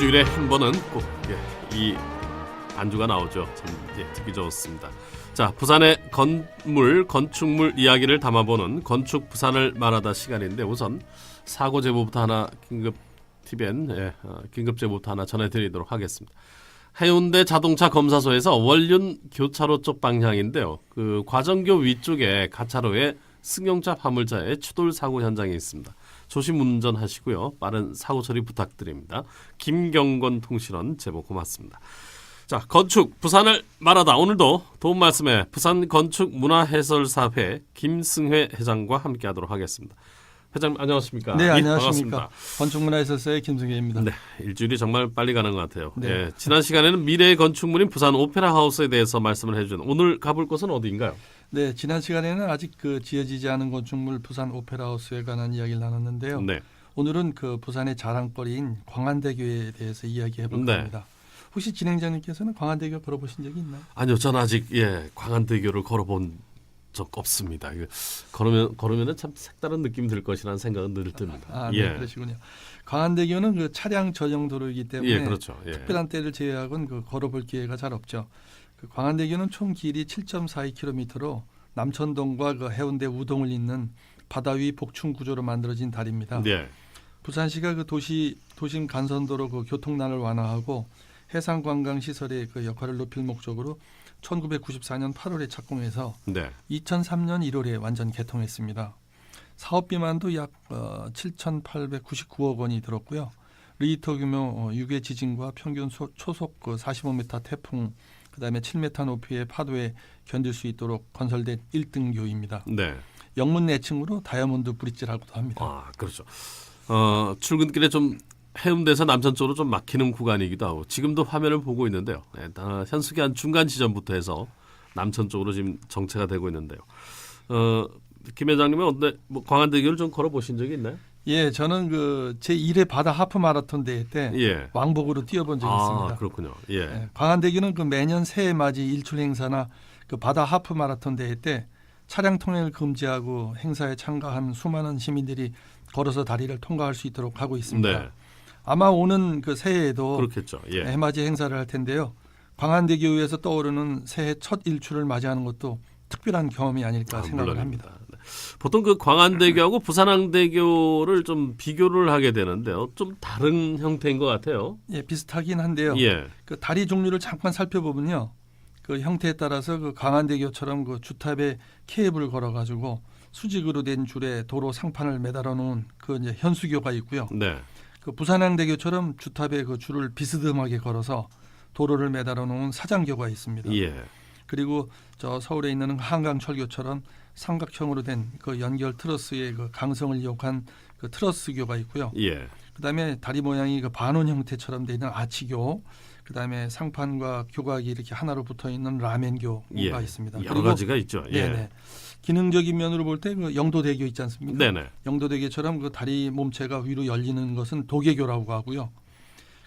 일주일에 한 번은 꼭 이 안주가 나오죠. 참 듣기 좋습니다. 자, 부산의 건물, 건축물 이야기를 담아보는 건축 부산을 말하다 시간인데 우선 사고 제보부터 하나 긴급 TVN 긴급 제보부터 하나 전해드리도록 하겠습니다. 해운대 자동차 검사소에서 원륜 교차로 쪽 방향인데요. 그 과정교 위쪽에 가차로에 승용차 화물차의 추돌 사고 현장이 있습니다. 조심 운전하시고요. 빠른 사고 처리 부탁드립니다. 김경건 통신원 제보 고맙습니다. 자, 건축 부산을 말하다 오늘도 도움 말씀에 부산 건축 문화해설사회 김승회 회장과 함께하도록 하겠습니다. 회장님 안녕하십니까? 네, 안녕하십니까? 반갑습니다. 건축문화해설사의 김승회입니다. 네, 일주일이 정말 빨리 가는 것 같아요. 네. 예, 지난 시간에는 미래의 건축물인 부산 오페라 하우스에 대해서 말씀을 해주는 오늘 가볼 곳은 어디인가요? 네, 지난 시간에는 아직 지어지지 않은 건축물 부산 오페라 하우스에 관한 이야기를 나눴는데요. 네. 오늘은 부산의 자랑거리인 광안대교에 대해서 이야기해 볼 네. 겁니다. 혹시 진행자님께서는 광안대교 걸어보신 적이 있나요? 아니요, 저는 아직 광안대교를 걸어본 적 없습니다. 걸으면은 참 색다른 느낌이 들 것이라는 생각은 늘 듭니다. 네, 그러시군요. 광안대교는 차량 전용 도로이기 때문에 그렇죠. 특별한 때를 제외하고는 걸어볼 기회가 잘 없죠. 광안대교는 총 길이 7.42km로 남천동과 해운대 우동을 잇는 바다 위 복층 구조로 만들어진 다리입니다. 네. 부산시가 도심 간선도로 교통난을 완화하고 해상 관광 시설의 역할을 높일 목적으로 1994년 8월에 착공해서 2003년 1월에 완전 개통했습니다. 사업비 만도 약 7,899억 원이 들었고요. 리히터 규모 6의 지진과 평균 초속 45m 태풍, 그다음에 7m 높이의 파도에 견딜 수 있도록 건설된 1등교입니다. 네. 영문 내칭으로 다이아몬드 브릿지라고도 합니다. 아, 그렇죠. 출근길에 좀 해운대에서 남천 쪽으로 좀 막히는 구간이기도 하고 지금도 화면을 보고 있는데요. 현숙이 한 중간 지점부터 해서 남천 쪽으로 지금 정체가 되고 있는데요. 김 회장님은 광안대교를 좀 걸어보신 적이 있나요? 예, 저는 제1회 바다 하프 마라톤 대회 때 왕복으로 뛰어본 적이 있습니다. 그렇군요. 광안대교는 매년 새해 맞이 일출 행사나 바다 하프 마라톤 대회 때 차량 통행을 금지하고 행사에 참가한 수많은 시민들이 걸어서 다리를 통과할 수 있도록 하고 있습니다. 네. 아마 오는 새해에도 그렇겠죠. 해맞이 행사를 할 텐데요. 광안대교 위에서 떠오르는 새해 첫 일출을 맞이하는 것도 특별한 경험이 아닐까 생각을 합니다. 네. 보통 광안대교하고 부산항대교를 좀 비교를 하게 되는데요. 좀 다른 형태인 것 같아요. 예, 비슷하긴 한데요. 다리 종류를 잠깐 살펴보면요. 형태에 따라서 광안대교처럼 주탑에 케이블을 걸어가지고 수직으로 된 줄에 도로 상판을 매달아 놓은 이제 현수교가 있고요. 네. 부산항대교처럼 주탑에 줄을 비스듬하게 걸어서 도로를 매달아 놓은 사장교가 있습니다. 그리고 저 서울에 있는 한강철교처럼 삼각형으로 된 연결 트러스의 강성을 이용한 트러스교가 있고요. 그다음에 다리 모양이 반원 형태처럼 되어 있는 아치교, 그다음에 상판과 교각이 이렇게 하나로 붙어 있는 라멘교가 있습니다. 여러 가지가 있죠. 네네. 기능적인 면으로 볼 때 영도대교 있지 않습니까? 네네. 영도대교처럼 다리 몸체가 위로 열리는 것은 도계교라고 하고요.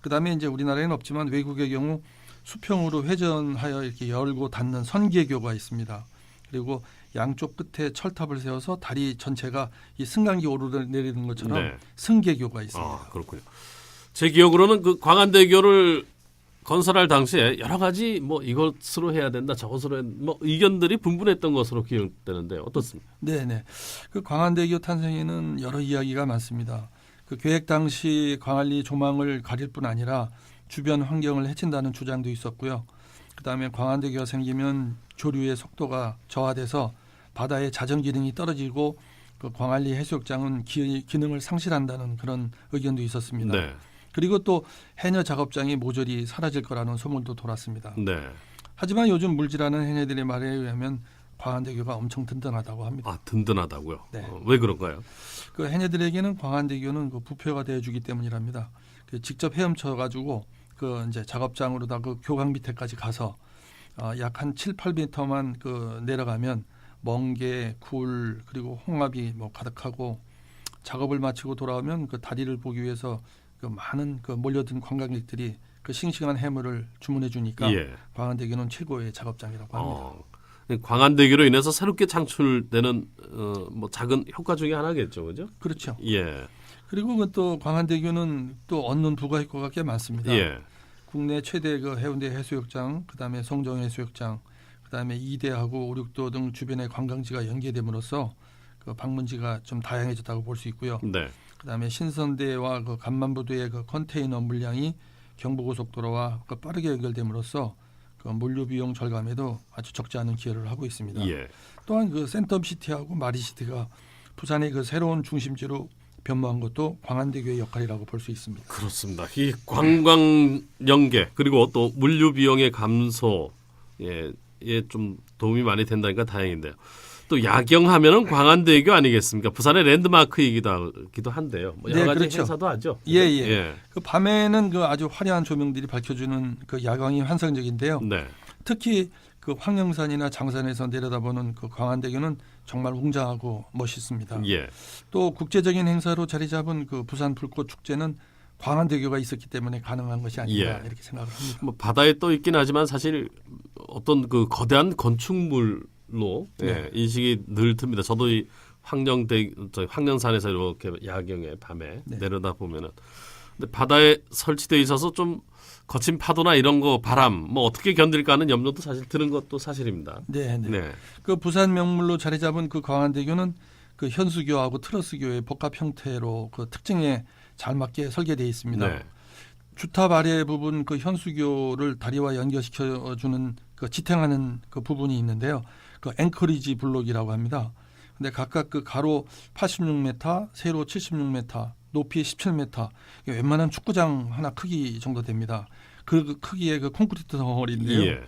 그다음에 이제 우리나라에는 없지만 외국의 경우 수평으로 회전하여 이렇게 열고 닫는 선계교가 있습니다. 그리고 양쪽 끝에 철탑을 세워서 다리 전체가 이 승강기 오르내리는 것처럼 승계교가 있습니다. 그렇군요. 제 기억으로는 광안대교를 건설할 당시에 여러 가지 이것으로 해야 된다, 저것으로 의견들이 분분했던 것으로 기억되는데 어떻습니까? 네네. 광안대교 탄생에는 여러 이야기가 많습니다. 계획 당시 광안리 조망을 가릴 뿐 아니라 주변 환경을 해친다는 주장도 있었고요. 그다음에 광안대교가 생기면 조류의 속도가 저하돼서 바다의 자전 기능이 떨어지고 광안리 해수욕장은 기능을 상실한다는 그런 의견도 있었습니다. 그리고 또 해녀 작업장이 모조리 사라질 거라는 소문도 돌았습니다. 하지만 요즘 물질하는 해녀들의 말에 의하면 광안대교가 엄청 든든하다고 합니다. 아, 든든하다고요? 네. 왜 그런가요? 해녀들에게는 광안대교는 부표가 되어주기 때문이랍니다. 직접 헤엄쳐가지고 이제 작업장으로다 교각 밑에까지 가서 약 한 7, 8m만 내려가면 멍게, 굴 그리고 홍합이 가득하고 작업을 마치고 돌아오면 다리를 보기 위해서 많은 몰려든 관광객들이 싱싱한 해물을 주문해 주니까 광안대교는 최고의 작업장이라고 합니다. 광안대교로 인해서 새롭게 창출되는 뭐 작은 효과 중에 하나겠죠, 그죠? 그렇죠. 예, 그리고 또 광안대교는 또 얻는 부가효과가 꽤 많습니다. 예, 국내 최대 그 해운대 해수욕장, 그다음에 송정 해수욕장, 그다음에 이대하고 오륙도 등 주변의 관광지가 연계됨으로써 그 방문지가 좀 다양해졌다고 볼 수 있고요. 네, 그다음에 신선대와 그 간만부두의 그 컨테이너 물량이 경부고속도로와 그 빠르게 연결됨으로써 그 물류 비용 절감에도 아주 적지 않은 기여를 하고 있습니다. 예, 또한 그 센텀시티하고 마리시티가 부산의 그 새로운 중심지로 변모한 것도 광안대교의 역할이라고 볼 수 있습니다. 그렇습니다. 이 관광 연계 그리고 또 물류 비용의 감소에 좀 도움이 많이 된다니까 다행인데요. 또 야경하면은 광안대교 아니겠습니까? 부산의 랜드마크이기도 한데요. 뭐 여러 네, 가지 그렇죠. 행사도 하죠. 예, 예. 그 밤에는 그 아주 화려한 조명들이 밝혀주는 그 야광이 환상적인데요. 네, 특히 그 황령산이나 장산에서 내려다보는 그 광안대교는 정말 웅장하고 멋있습니다. 예, 또 국제적인 행사로 자리 잡은 그 부산 불꽃 축제는 광안대교가 있었기 때문에 가능한 것이 아닌가 예. 이렇게 생각을 합니다. 뭐 바다에 떠 있긴 하지만 사실 어떤 그 거대한 건축물로 네. 인식이 늘 듭니다. 저도 이 황령산에서 이렇게 야경에 밤에 네. 내려다 보면은 근데 바다에 설치돼 있어서 좀 거친 파도나 이런 거 바람 뭐 어떻게 견딜까 하는 염려도 사실 드는 것도 사실입니다. 네, 네. 네, 그 부산 명물로 자리 잡은 그 광안대교는 그 현수교하고 트러스교의 복합 형태로 그 특징에 잘 맞게 설계되어 있습니다. 네, 주탑 아래 부분 그 현수교를 다리와 연결시켜 주는 그 지탱하는 그 부분이 있는데요. 그 앵커리지 블록이라고 합니다. 근데 각각 그 가로 86m, 세로 76m, 높이 17m, 웬만한 축구장 하나 크기 정도 됩니다. 그 크기의 그 콘크리트 덩어리인데요. 예,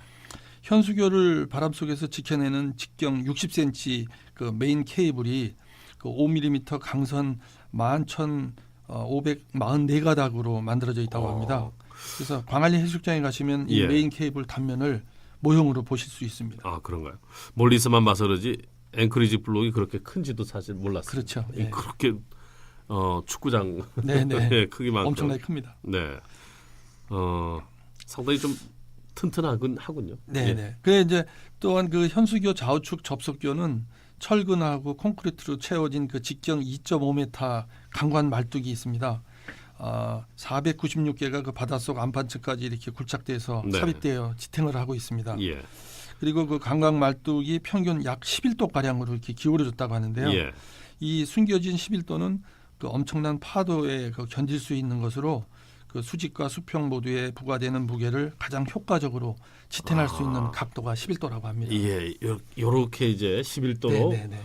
현수교를 바람 속에서 지켜내는 직경 60cm 그 메인 케이블이 그 5mm 강선 11,544가닥으로 만들어져 있다고 합니다. 그래서 광안리 해수욕장에 가시면 이 예. 메인 케이블 단면을 모형으로 보실 수 있습니다. 아 그런가요? 멀리서만 봐서 그러지 앵커리지 블록이 그렇게 큰지도 사실 몰랐어요. 그렇죠. 예. 그렇게 축구장 네네. 크기만큼 엄청나게 큽니다. 네, 상당히 좀 튼튼하군 하군요. 네네. 예. 그래 이제 또한 그 현수교 좌우측 접속교는 철근하고 콘크리트로 채워진 그 직경 2.5m 강관 말뚝이 있습니다. 496개가 그 바닷속 안판층까지 이렇게 굴착돼서 네. 삽입되어 지탱을 하고 있습니다. 예, 그리고 그 강강 말뚝이 평균 약 11도 가량으로 이렇게 기울어졌다고 하는데요. 예, 이 숨겨진 11도는 그 엄청난 파도에 그 견딜 수 있는 것으로 그 수직과 수평 모두에 부과되는 무게를 가장 효과적으로 지탱할 수 있는 각도가 11도라고 합니다. 예, 요렇게 이제 11도로. 네네네.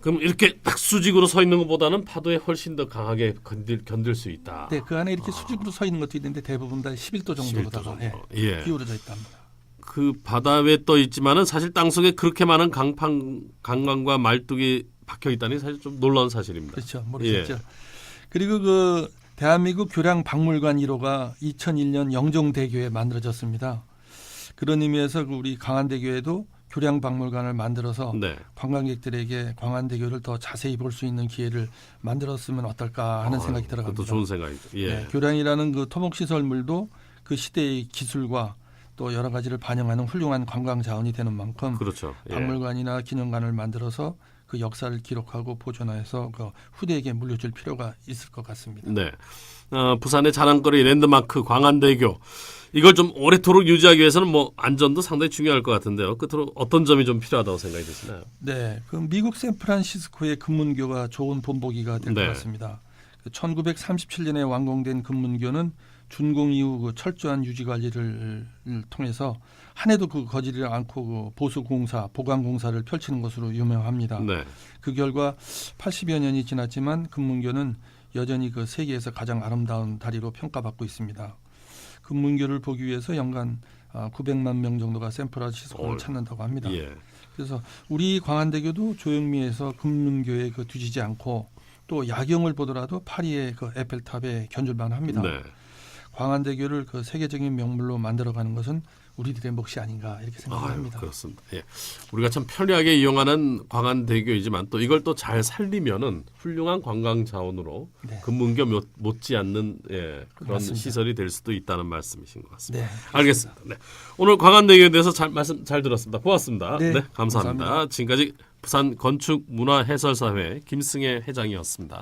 그럼 이렇게 딱 수직으로 서 있는 것보다는 파도에 훨씬 더 강하게 견딜 수 있다. 네, 그 안에 이렇게 수직으로 서 있는 것도 있는데 대부분 다 11도 11도 정도로다가 정도. 예. 기울어져 있답니다. 그 바다 위에 떠 있지만은 사실 땅 속에 그렇게 많은 강광과 말뚝이 박혀 있다니 사실 좀 놀라운 사실입니다. 그렇죠. 모르겠죠. 그리고 그 대한민국 교량 박물관 1호가 2001년 영종대교에 만들어졌습니다. 그런 의미에서 그 우리 광안대교에도 교량 박물관을 만들어서 네. 관광객들에게 광안대교를 더 자세히 볼 수 있는 기회를 만들었으면 어떨까 하는 생각이 들어갑니다. 그것도 좋은 생각이죠. 예. 네, 교량이라는 그 토목시설물도 그 시대의 기술과 또 여러 가지를 반영하는 훌륭한 관광 자원이 되는 만큼 그렇죠. 예. 박물관이나 기념관을 만들어서 그 역사를 기록하고 보존해서 그 후대에게 물려줄 필요가 있을 것 같습니다. 네. 부산의 자랑거리 랜드마크 광안대교 이걸 좀 오래도록 유지하기 위해서는 뭐 안전도 상당히 중요할 것 같은데요. 끝으로 어떤 점이 좀 필요하다고 생각이 드시나요? 네, 그 미국 샌프란시스코의 금문교가 좋은 본보기가 될 것 네. 같습니다. 1937년에 완공된 금문교는 준공 이후 그 철저한 유지 관리를 통해서 한 해도 그 거지를 않고 그 보수 공사, 보강 공사를 펼치는 것으로 유명합니다. 네. 그 결과 80여 년이 지났지만 금문교는 여전히 그 세계에서 가장 아름다운 다리로 평가받고 있습니다. 금문교를 보기 위해서 연간 900만 명 정도가 샌프란시스코를 찾는다고 합니다. 예. 그래서 우리 광안대교도 조영미에서 금문교에 그 뒤지지 않고 또 야경을 보더라도 파리의 그 에펠탑에 견줄만 합니다. 네. 광안대교를 그 세계적인 명물로 만들어가는 것은 우리들의 몫이 아닌가 이렇게 생각합니다. 그렇습니다. 예. 우리가 참 편리하게 이용하는 광안대교이지만 또 이걸 또 잘 살리면은 훌륭한 관광 자원으로 네. 금문교 못지않는 그런 맞습니다. 시설이 될 수도 있다는 말씀이신 것 같습니다. 네, 알겠습니다. 네. 오늘 광안대교에 대해서 말씀 잘 들었습니다. 고맙습니다. 네, 감사합니다. 감사합니다. 지금까지 부산 건축문화해설사회 김승혜 회장이었습니다.